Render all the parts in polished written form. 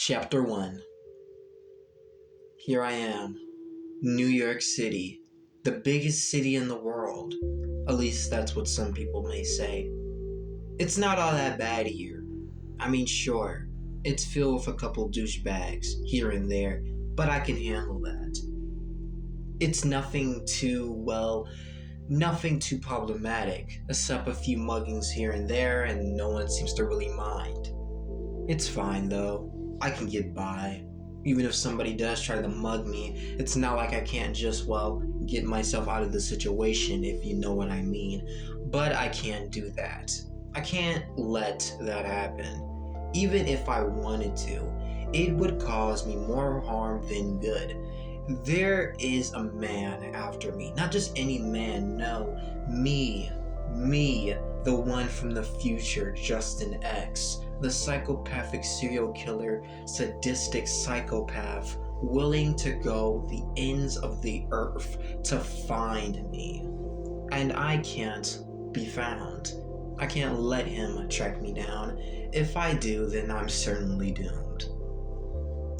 Chapter 1. Here I am, New York City, the biggest city in the world. At least that's what some people may say. It's not all that bad here. I mean, sure, it's filled with a couple douchebags here and there, but I can handle that. It's nothing too problematic, except a few muggings here and there, and no one seems to really mind. It's fine though. I can get by. Even if somebody does try to mug me, it's not like I can't just, get myself out of the situation, if you know what I mean. But I can't do that. I can't let that happen. Even if I wanted to, it would cause me more harm than good. There is a man after me. Not just any man, no. Me, the one from the future, Justin X. The psychopathic serial killer, sadistic psychopath, willing to go the ends of the earth to find me. And I can't be found. I can't let him track me down. If I do, then I'm certainly doomed.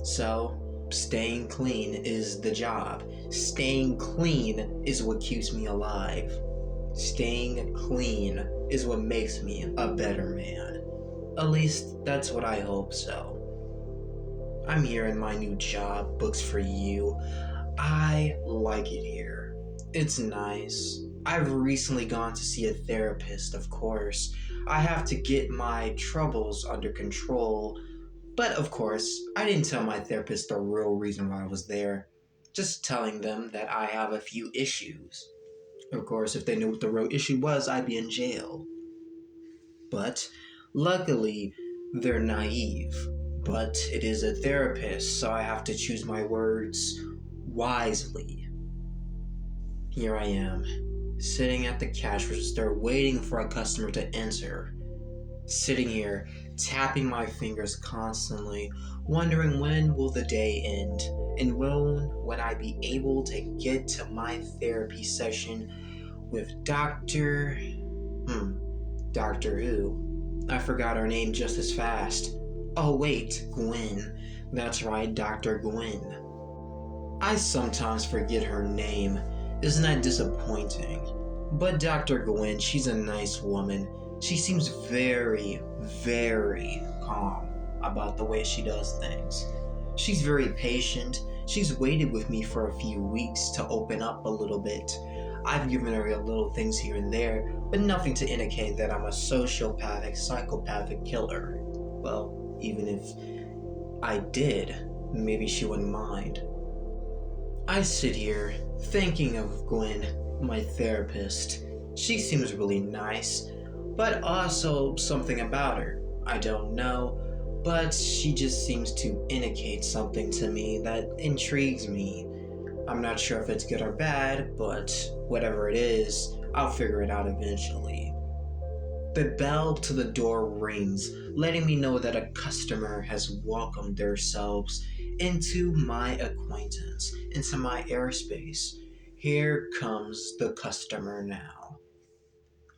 So, staying clean is the job. Staying clean is what keeps me alive. Staying clean is what makes me a better man. At least, that's what I hope so. I'm here in my new job, Books for You. I like it here. It's nice. I've recently gone to see a therapist, of course. I have to get my troubles under control. But of course, I didn't tell my therapist the real reason why I was there. Just telling them that I have a few issues. Of course, if they knew what the real issue was, I'd be in jail. But luckily, they're naive. But it is a therapist, so I have to choose my words wisely. Here I am, sitting at the cash register waiting for a customer to enter. Sitting here, tapping my fingers constantly, wondering when will the day end, and when would I be able to get to my therapy session with Dr. Who? I forgot her name just as fast. Oh wait, Gwen. That's right, Dr. Gwen. I sometimes forget her name. Isn't that disappointing? But Dr. Gwen, she's a nice woman. She seems very, very calm about the way she does things. She's very patient. She's waited with me for a few weeks to open up a little bit. I've given her little things here and there, but nothing to indicate that I'm a sociopathic, psychopathic killer. Well, even if I did, maybe she wouldn't mind. I sit here, thinking of Gwen, my therapist. She seems really nice, but also something about her. I don't know, but she just seems to indicate something to me that intrigues me. I'm not sure if it's good or bad, but whatever it is, I'll figure it out eventually. The bell to the door rings, letting me know that a customer has welcomed themselves into my acquaintance, into my airspace. Here comes the customer now.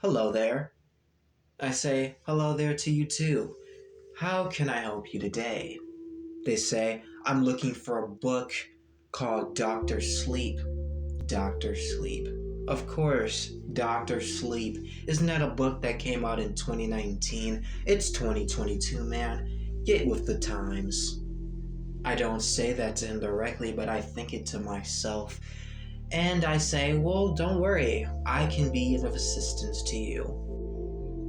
Hello there. I say hello there to you too. How can I help you today? They say, I'm looking for a book called Dr. Sleep. Dr. Sleep. Of course, Dr. Sleep. Isn't that a book that came out in 2019? It's 2022, man. Get with the times. I don't say that to him directly, but I think it to myself. And I say, well, don't worry. I can be of assistance to you.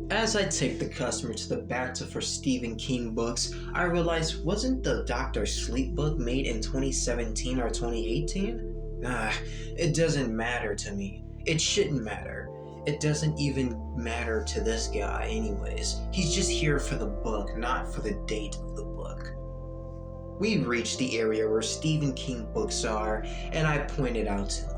As I take the customer to the back for Stephen King books, I realize, wasn't the Dr. Sleep book made in 2017 or 2018? It doesn't matter to me. It shouldn't matter. It doesn't even matter to this guy anyways. He's just here for the book, not for the date of the book. We reached the area where Stephen King books are, and I pointed out to him.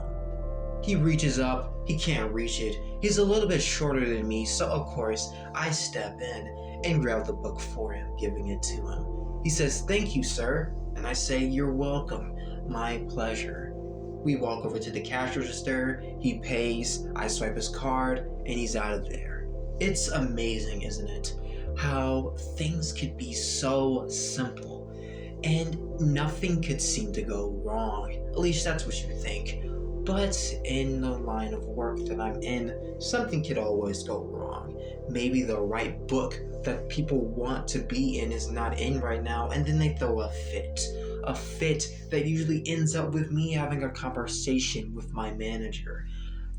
He reaches up, he can't reach it. He's a little bit shorter than me, so of course, I step in and grab the book for him, giving it to him. He says, "Thank you, sir." And I say, "You're welcome. My pleasure." We walk over to the cash register, he pays, I swipe his card, and he's out of there. It's amazing, isn't it? How things could be so simple. and nothing could seem to go wrong. At least that's what you think. But in the line of work that I'm in, something could always go wrong. Maybe the right book that people want to be in is not in right now, and then they throw a fit. A fit that usually ends up with me having a conversation with my manager.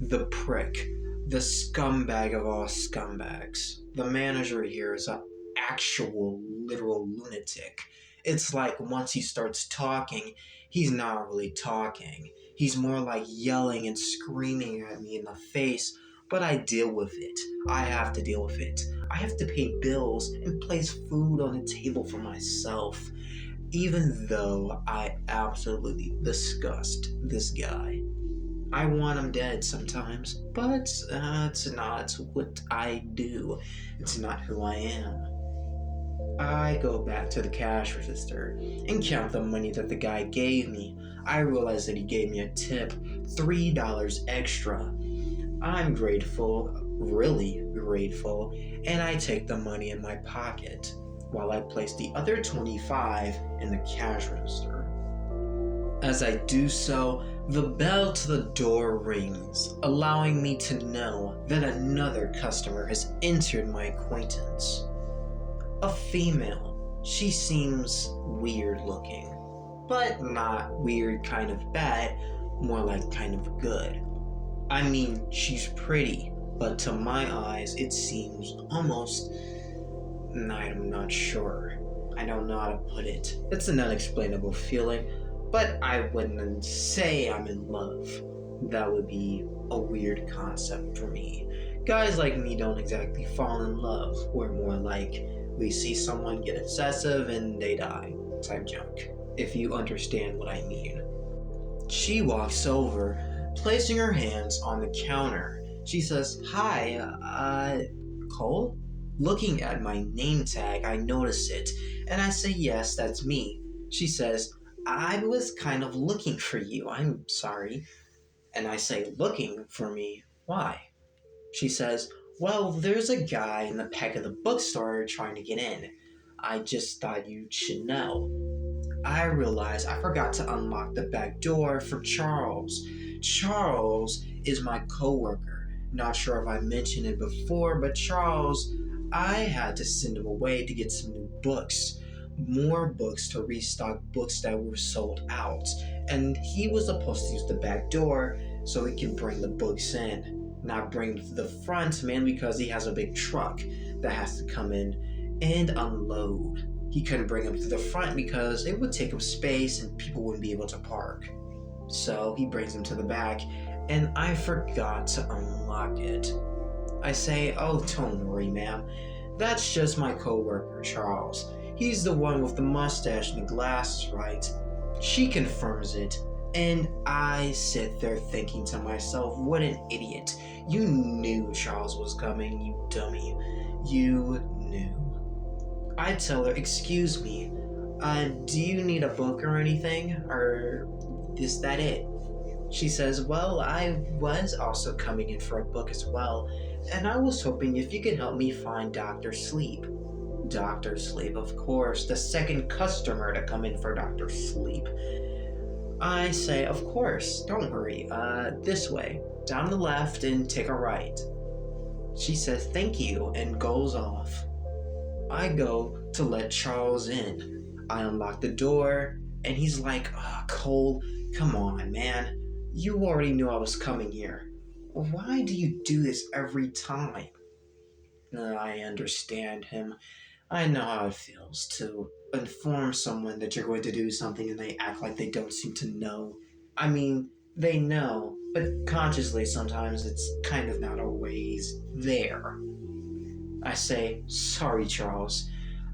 The prick. The scumbag of all scumbags. The manager here is an actual, literal lunatic. It's like once he starts talking, he's not really talking. He's more like yelling and screaming at me in the face, but I deal with it. I have to deal with it. I have to pay bills and place food on the table for myself, even though I absolutely disgust this guy. I want him dead sometimes, but it's not what I do. It's not who I am. I go back to the cash register and count the money that the guy gave me. I realize that he gave me a tip, $3 extra. I'm grateful, really grateful, and I take the money in my pocket while I place the other $25 in the cash register. As I do so, the bell to the door rings, allowing me to know that another customer has entered my acquaintance. A female. She seems weird looking, but not weird kind of bad, more like kind of good. I mean, she's pretty, but to my eyes it seems almost... I'm not sure. I don't know how to put it. It's an unexplainable feeling, but I wouldn't say I'm in love. That would be a weird concept for me. Guys like me don't exactly fall in love. We're more like, we see someone get obsessive and they die type junk, if you understand what I mean. She walks over, placing her hands on the counter. She says, "Hi, Cole?" Looking at my name tag, I notice it, and I say, "Yes, that's me." She says, "I was kind of looking for you. I'm sorry." And I say, "Looking for me? Why?" She says, "Well, there's a guy in the back of the bookstore trying to get in. I just thought you should know." I realize I forgot to unlock the back door for Charles. Charles is my coworker. Not sure if I mentioned it before, but Charles, I had to send him away to get some new books. More books to restock books that were sold out. And he was supposed to use the back door so he can bring the books in. Not bring them to the front, mainly because he has a big truck that has to come in and unload. He couldn't bring them to the front because it would take up space and people wouldn't be able to park. So he brings them to the back, and I forgot to unlock it. I say, "Oh, don't worry, ma'am. That's just my coworker, Charles. He's the one with the mustache and the glasses, right?" She confirms it, and I sit there thinking to myself, what an idiot. You knew Charles was coming, you dummy. You knew. I tell her, "Excuse me, do you need a book or anything? Or is that it?" She says, "Well, I was also coming in for a book as well, and I was hoping if you could help me find Dr. Sleep." Dr. Sleep, of course, the second customer to come in for Dr. Sleep. I say, "Of course, don't worry, this way, down the left and take a right." She says, "Thank you," and goes off. I go to let Charles in. I unlock the door, and he's like, "Cole, come on, man. You already knew I was coming here. Why do you do this every time?" I understand him. I know how it feels to inform someone that you're going to do something and they act like they don't seem to know. I mean, they know, but consciously sometimes it's kind of not always there. I say, "Sorry, Charles.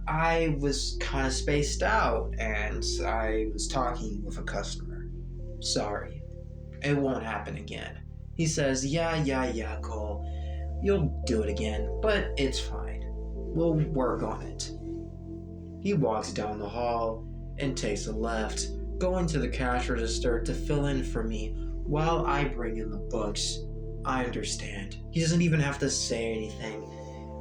I was kind of spaced out and I was talking with a customer. Sorry. It won't happen again." He says, Yeah, Cole. You'll do it again, but it's fine. We'll work on it." He walks down the hall and takes a left, going to the cash register to fill in for me while I bring in the books. I understand. He doesn't even have to say anything.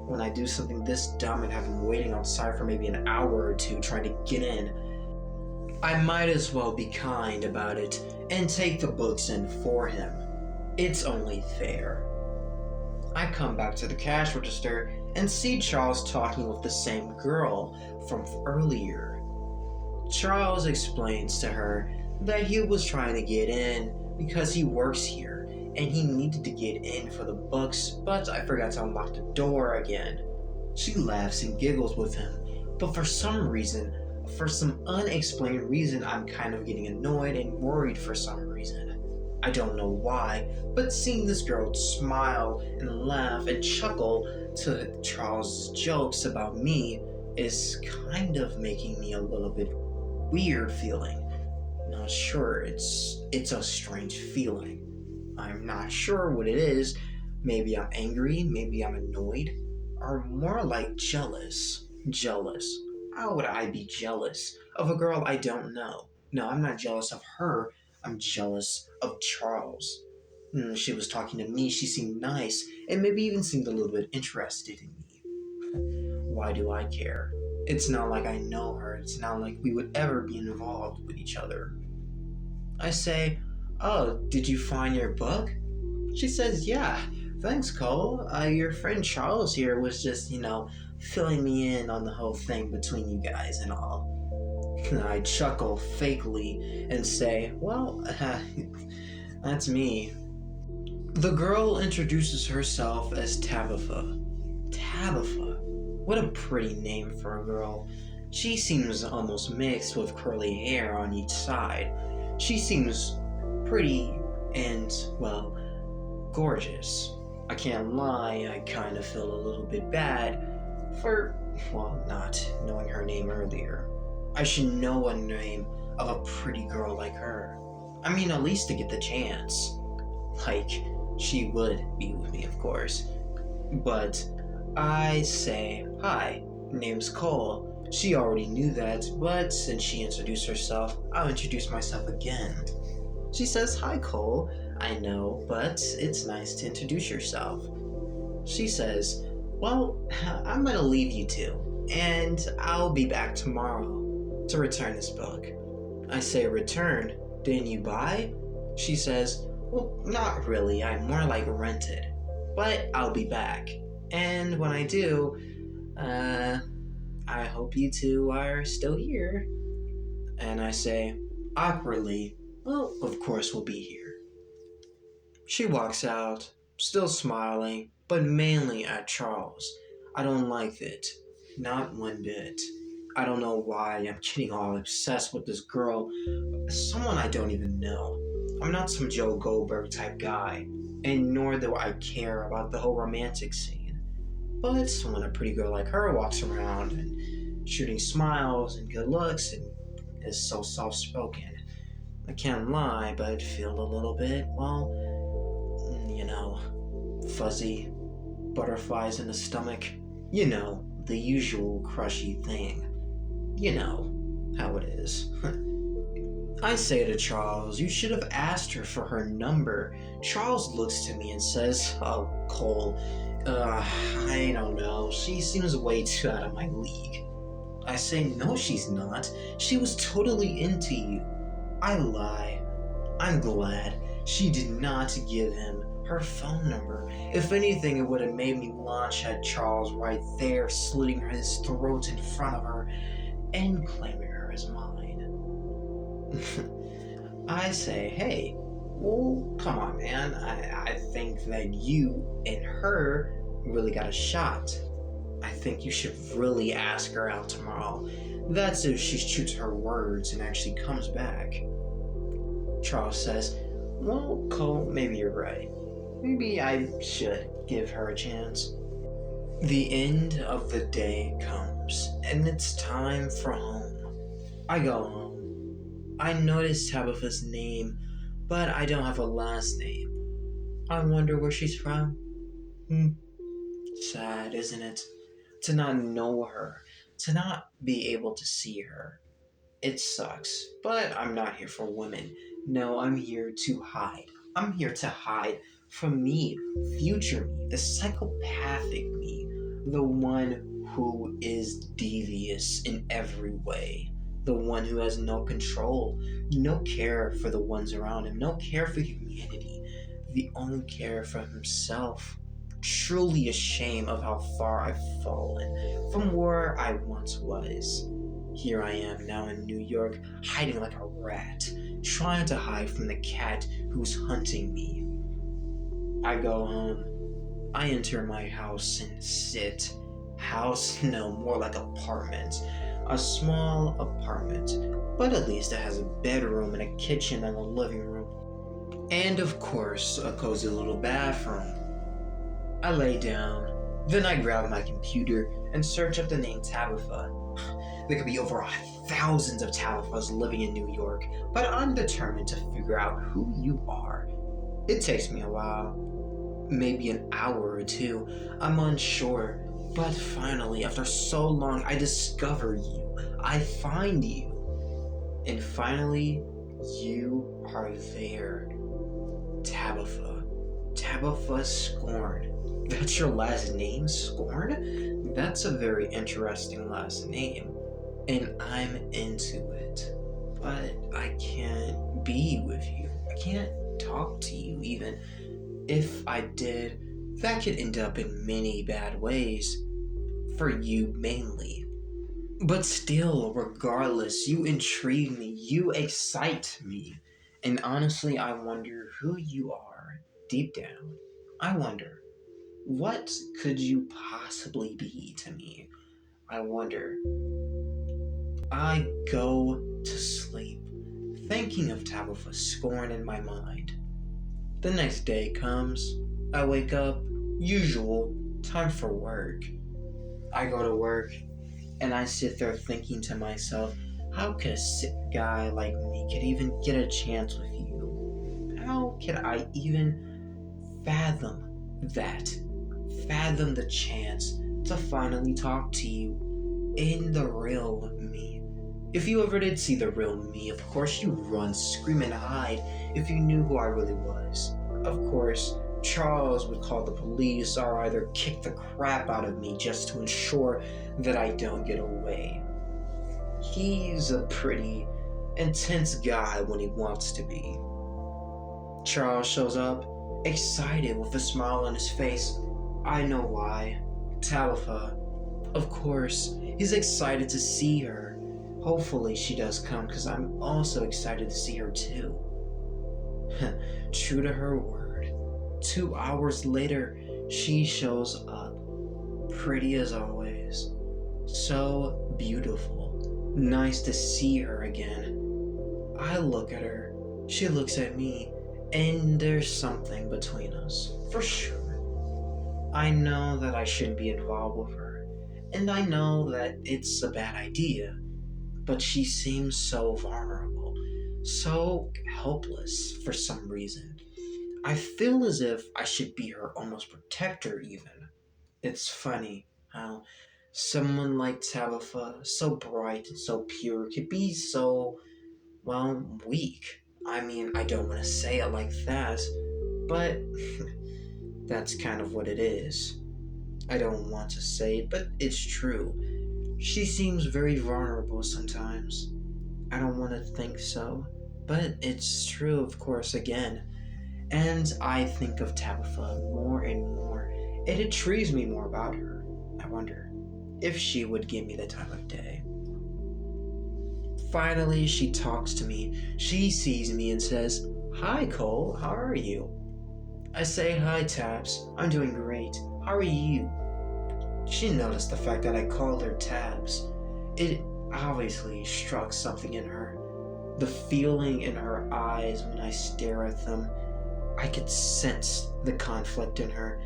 When I do something this dumb and have him waiting outside for maybe an hour or two trying to get in, I might as well be kind about it and take the books in for him. It's only fair. I come back to the cash register and see Charles talking with the same girl from earlier. Charles explains to her that he was trying to get in because he works here and he needed to get in for the books, but I forgot to unlock the door again. She laughs and giggles with him, but for some unexplained reason, I'm kind of getting annoyed and worried for some reason. I don't know why, but seeing this girl smile and laugh and chuckle to Charles' jokes about me is kind of making me a little bit weird feeling. Not sure, it's a strange feeling. I'm not sure what it is. Maybe I'm angry, maybe I'm annoyed, or more like jealous. Jealous. How would I be jealous of a girl I don't know? No, I'm not jealous of her. I'm jealous of Charles. She was talking to me, she seemed nice, and maybe even seemed a little bit interested in me. Why do I care? It's not like I know her, it's not like we would ever be involved with each other. I say, "Oh, did you find your book?" She says, "Yeah, thanks, Cole. Your friend Charles here was just, filling me in on the whole thing between you guys and all." I chuckle fakely and say, "Well, that's me." The girl introduces herself as Tabitha. Tabitha? What a pretty name for a girl. She seems almost mixed with curly hair on each side. She seems pretty and, well, gorgeous. I can't lie, I kind of feel a little bit bad for, not knowing her name earlier. I should know a name of a pretty girl like her. I mean, at least to get the chance. Like, she would be with me, of course. But I say, "Hi, name's Cole." She already knew that, but since she introduced herself, I'll introduce myself again. She says, "Hi, Cole. I know, but it's nice to introduce yourself." She says, "Well, I'm gonna leave you two, and I'll be back tomorrow to return this book." I say, "Return? Didn't you buy?" She says, "Well, not really. I more like rented, but I'll be back. And when I do, I hope you two are still here." And I say, awkwardly, "Well, of course we'll be here." She walks out, still smiling, but mainly at Charles. I don't like it. Not one bit. I don't know why I'm getting all obsessed with this girl, someone I don't even know. I'm not some Joe Goldberg type guy, and nor do I care about the whole romantic scene. But when a pretty girl like her walks around and shooting smiles and good looks and is so soft-spoken, I can't lie, but feel a little bit, fuzzy, butterflies in the stomach. The usual crushy thing. You know how it is. I say to Charles, "You should have asked her for her number." Charles looks to me and says, "Oh, Cole, I don't know. She seems way too out of my league." I say, "No, she's not. She was totally into you." I lie. I'm glad she did not give him her phone number. If anything, it would have made me launch at Charles right there, slitting his throat in front of her and claiming her as mine. I say, "Hey, well, come on, man. I think that you and her really got a shot. I think you should really ask her out tomorrow. That's if she's true to her words and actually comes back." Charles says, "Well, Cole, maybe you're right. Maybe I should give her a chance." The end of the day comes, and it's time for home. I go home. I notice Tabitha's name, but I don't have a last name. I wonder where she's from. Sad, isn't it? To not know her, to not be able to see her. It sucks, but I'm not here for women. No, I'm here to hide. I'm here to hide from me, future me, the psychopathic me, the one who is devious in every way. the one who has no control, no care for the ones around him, no care for humanity, the only care for himself. Truly ashamed of how far I've fallen from where I once was. Here I am now in New York, hiding like a rat, trying to hide from the cat who's hunting me. I go home. I enter my house and sit. House? No, more like apartment. A small apartment, but at least it has a bedroom and a kitchen and a living room. And of course, a cozy little bathroom. I lay down, then I grab my computer and search up the name Tabitha. There could be over thousands of Tabithas living in New York, but I'm determined to figure out who you are. It takes me a while, maybe an hour or two, I'm unsure, but finally, after so long, I discover you, I find you, and finally, you are there. Tabitha. Tabitha Scorn. That's your last name, Scorn? That's a very interesting last name, and I'm into it. But I can't be with you. I can't talk to you even. If I did, that could end up in many bad ways. For you mainly. But still, regardless, you intrigue me, you excite me. And honestly, I wonder who you are deep down. I wonder, what could you possibly be to me? I wonder. I go to sleep, thinking of Tabitha Scorn in my mind. The next day comes, I wake up, usual, time for work. I go to work, and I sit there thinking to myself, how could a sick guy like me could even get a chance with you? How could I even fathom that? Fathom the chance to finally talk to you in the real me. If you ever did see the real me, of course you run, scream, and hide if you knew who I really was. Of course, Charles would call the police or either kick the crap out of me just to ensure that I don't get away. He's a pretty intense guy when he wants to be. Charles shows up, excited with a smile on his face. I know why. Tabitha. Of course, he's excited to see her. Hopefully she does come, because I'm also excited to see her too. True to her word, 2 hours later, she shows up. Pretty as always. So beautiful. Nice to see her again. I look at her, she looks at me, and there's something between us, for sure. I know that I shouldn't be involved with her, and I know that it's a bad idea, but she seems so vulnerable, so helpless for some reason. I feel as if I should be her almost protector even. It's funny how someone like Tabitha, so bright and so pure, could be so, well, weak. I mean, I don't want to say it like that, but that's kind of what it is. I don't want to say it, but it's true. She seems very vulnerable sometimes. I don't want to think so, but it's true, of course, again. And I think of Tabitha more and more. It intrigues me more about her. I wonder if she would give me the time of day. Finally, she talks to me. She sees me and says, "Hi, Cole, how are you?" I say, "Hi, Tabs, I'm doing great. How are you?" She noticed the fact that I called her Tabs. It obviously struck something in her. The feeling in her eyes when I stare at them, I could sense the conflict in her.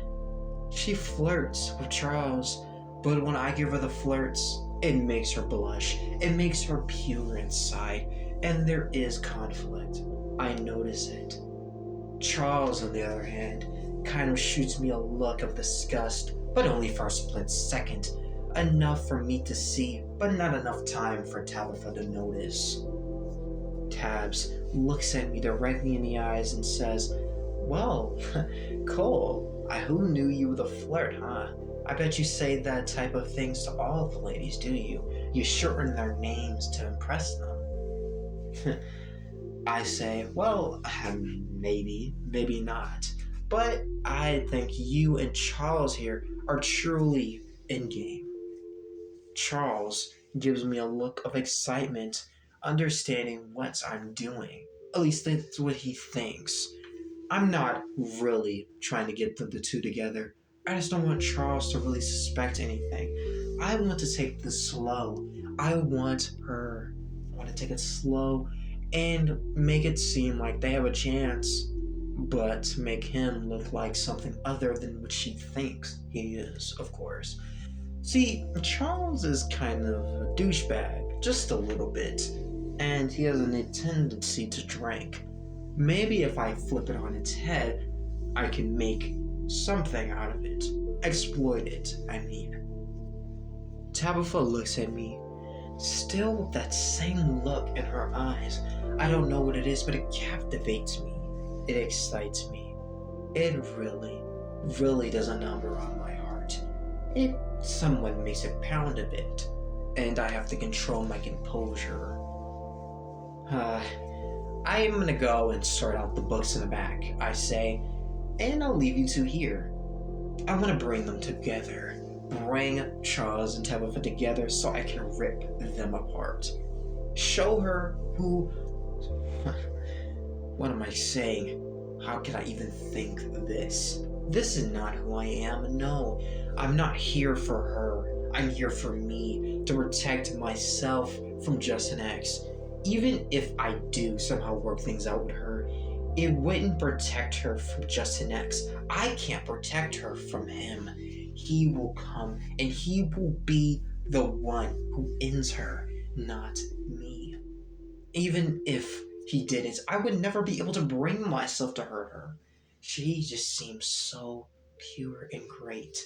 She flirts with Charles, but when I give her the flirts, it makes her blush. It makes her pure inside, and there is conflict. I notice it. Charles, on the other hand, kind of shoots me a look of disgust, but only for a split second. Enough for me to see, but not enough time for Tabitha to notice. Tabs looks at me directly in the eyes and says, "Well, Cole, who knew you were the flirt, huh? I bet you say that type of things to all the ladies, do you? you shorten their names to impress them. I say, well, maybe not. But I think you and Charles here are truly in game. Charles gives me a look of excitement, understanding what I'm doing. At least that's what he thinks. I'm not really trying to get the two together. I just don't want Charles to really suspect anything. I want to take this slow. I want to take it slow and make it seem like they have a chance, but make him look like something other than what she thinks he is, of course. See, Charles is kind of a douchebag, just a little bit, and he has a tendency to drink. Maybe if I flip it on its head, I can make something out of it. Exploit it, I mean. Tabitha looks at me, still with that same look in her eyes. I don't know what it is, but it captivates me. It excites me. It really does a number on my heart. It somewhat makes it pound a bit, and I have to control my composure. I am gonna go and sort out the books in the back, I say, and I'll leave you two here. I want to bring them together. Bring Charles and Tabitha together so I can rip them apart. Show her who... What am I saying? How can I even think this? This is not who I am. No, I'm not here for her. I'm here for me, to protect myself from Justin X. Even if I do somehow work things out with her, it wouldn't protect her from Justin X. I can't protect her from him. He will come and he will be the one who ends her, not me. Even if he didn't, I would never be able to bring myself to hurt her. She just seems so pure and great.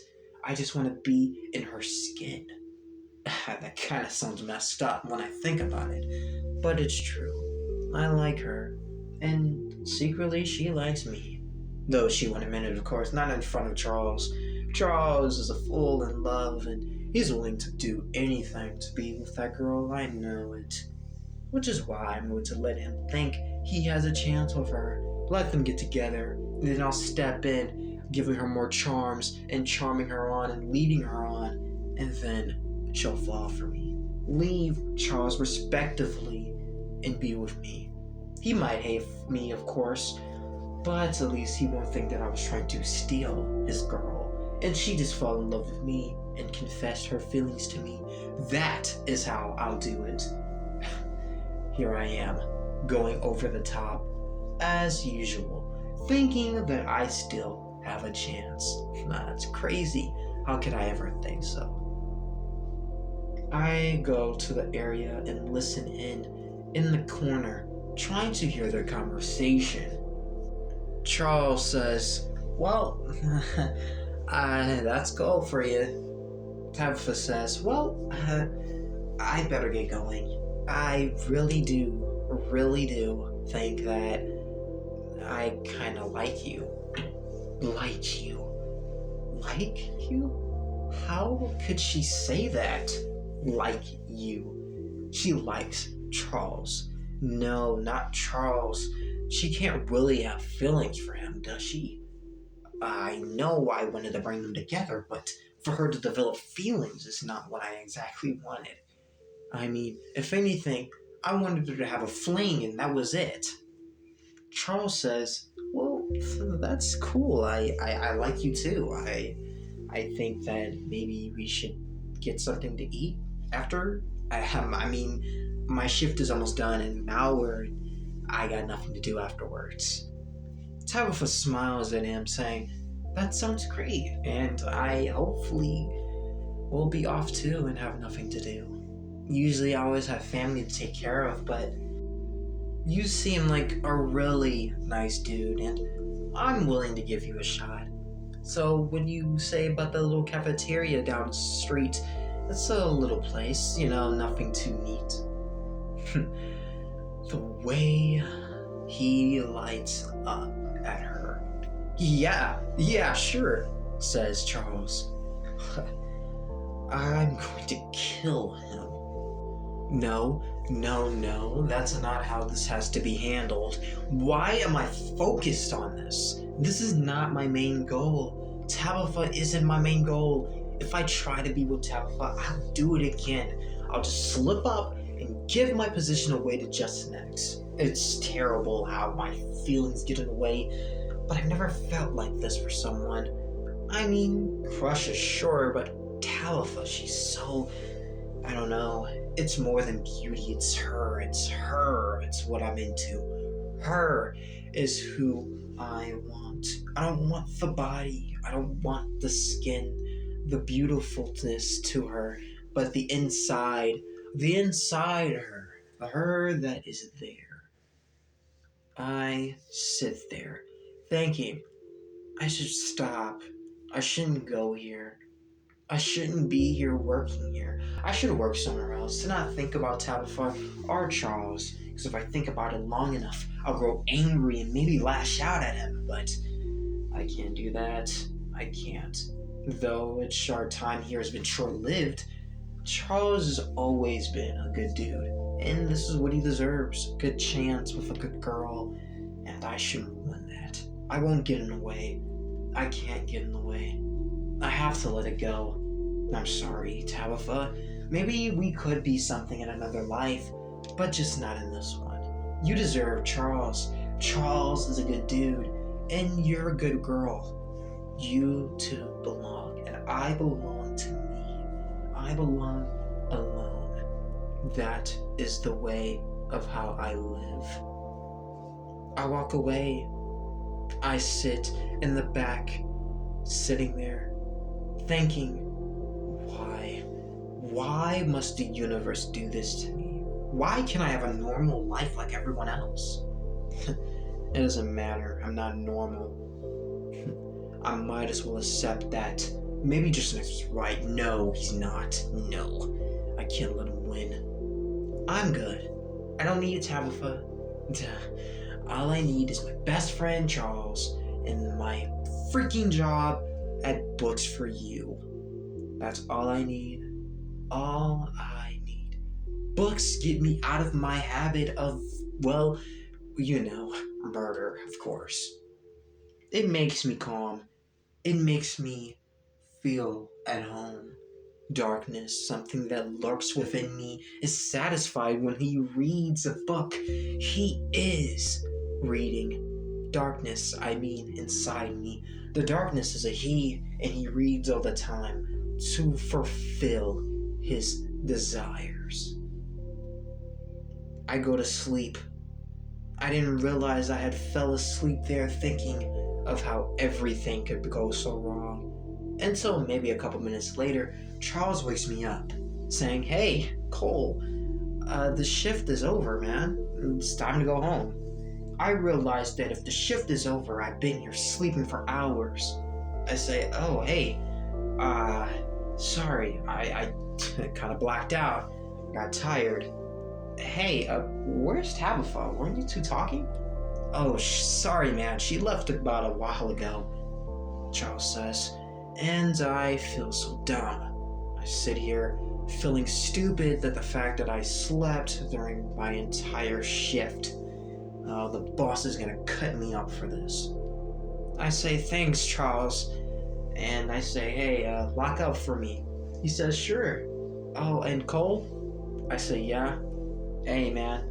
I just want to be in her skin. That kind of sounds messed up when I think about it, but it's true. I like her, and secretly she likes me. Though she won't admit it, of course, not in front of Charles. Charles is a fool in love, and he's willing to do anything to be with that girl. I know it. Which is why I'm going to let him think he has a chance with her. Let them get together, and then I'll step in, giving her more charms, and charming her on, and leading her on, and then she'll fall for me. Leave Charles respectively, and be with me. He might hate me, of course, but at least he won't think that I was trying to steal his girl, and she just fell in love with me and confessed her feelings to me. That is how I'll do it. Here I am, going over the top, as usual, thinking that I still have a chance. That's crazy. How could I ever think so? I go to the area and listen in the corner, trying to hear their conversation. Charles says, well, that's gold for you. Tabitha says, well, I better get going. I really do think that I kind of like you. Like you? Like you? How could she say that? Like you. She likes Charles. No, not Charles. She can't really have feelings for him, does she? I know I wanted to bring them together, but for her to develop feelings is not what I exactly wanted. I mean, if anything, I wanted her to have a fling and that was it. Charles says, well, that's cool. I like you too. I think that maybe we should get something to eat after. I mean, my shift is almost done and now I got nothing to do afterwards. Tabitha smiles at him saying, that sounds great, and I hopefully will be off too and have nothing to do. Usually I always have family to take care of, but you seem like a really nice dude, and I'm willing to give you a shot. So when you say about the little cafeteria down the street, it's a little place, nothing too neat. The way he lights up at her. Yeah, sure, says Charles. I'm going to kill him. No, that's not how this has to be handled. Why am I focused on this? This is not my main goal. Tabitha isn't my main goal. If I try to be with Tabitha, I'll do it again. I'll just slip up and give my position away to Justin X. It's terrible how my feelings get in the way, but I've never felt like this for someone. I mean, crushes, sure, but Tabitha, she's so... I don't know. It's more than beauty. It's her. It's what I'm into. Her is who I want. I don't want the body. I don't want the skin, the beautifulness to her, but the inside her, the her that is there. I sit there thinking, I should stop. I shouldn't go here. I shouldn't be here working here. I should work somewhere else to not think about Tabitha or Charles. Because if I think about it long enough, I'll grow angry and maybe lash out at him. But I can't do that. I can't. Though its short time here has been short-lived, Charles has always been a good dude. And this is what he deserves. A good chance with a good girl. And I shouldn't ruin that. I won't get in the way. I can't get in the way. I have to let it go. I'm sorry, Tabitha. Maybe we could be something in another life, but just not in this one. You deserve Charles. Charles is a good dude, and you're a good girl. You two belong, and I belong to me. I belong alone. That is the way of how I live. I walk away. I sit in the back, sitting there, thinking, why must the universe do this to me? Why can't I have a normal life like everyone else? It doesn't matter, I'm not normal. I might as well accept that. Maybe Justin X was right. No, he's not. No, I can't let him win. I'm good. I don't need a Tabitha. All I need is my best friend Charles and my freaking job at Books for You. That's all I need. All I need. Books get me out of my habit of, well, murder, of course. It makes me calm. It makes me feel at home. Darkness, something that lurks within me, is satisfied when he reads a book. He is reading. Darkness, I mean, inside me. The darkness is a he, and he reads all the time to fulfill his desires. I go to sleep. I didn't realize I had fell asleep there thinking of how everything could go so wrong. Until maybe a couple minutes later, Charles wakes me up, saying, "Hey, Cole, the shift is over, man. It's time to go home." I realized that if the shift is over, I've been here sleeping for hours. I say, "Oh, hey, sorry, I kind of blacked out, got tired. Hey, where's Tabitha? Weren't you two talking?" "Oh, sorry, man, she left about a while ago," Charles says, and I feel so dumb. I sit here feeling stupid that the fact that I slept during my entire shift. The boss is gonna cut me up for this. I say, "Thanks, Charles," and I say, "Hey, lock up for me." He says, "Sure." "Oh, and Cole?" I say, "Yeah." "Hey, man,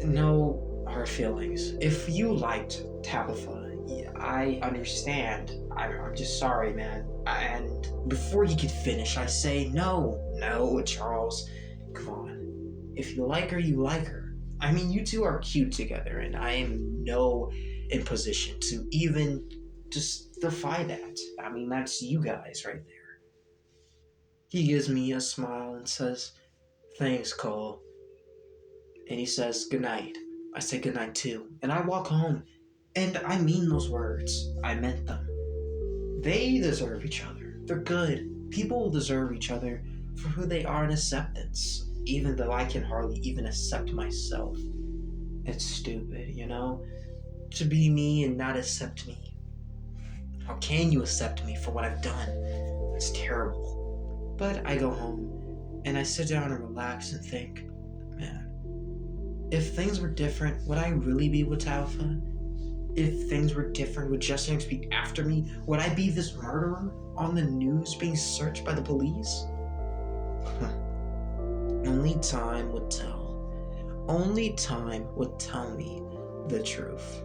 no hard feelings. If you liked Tabitha, I understand. I'm just sorry, man." And before he could finish, I say, No, Charles. Come on. If you like her, you like her. I mean, you two are cute together, and I am in position to even just defy that. I mean, that's you guys right there. He gives me a smile and says, "Thanks, Cole." And he says, "Good night." I say good night too, and I walk home. And I mean those words. I meant them. They deserve each other. They're good. People deserve each other for who they are in acceptance, even though I can hardly even accept myself. It's stupid, to be me and not accept me. How can you accept me for what I've done? It's terrible. But I go home, And I sit down and relax and think, man, if things were different, would I really be with Taufa? If things were different, would Jesse X be after me? Would I be this murderer on the news being searched by the police? Only time would tell. Only time would tell me the truth.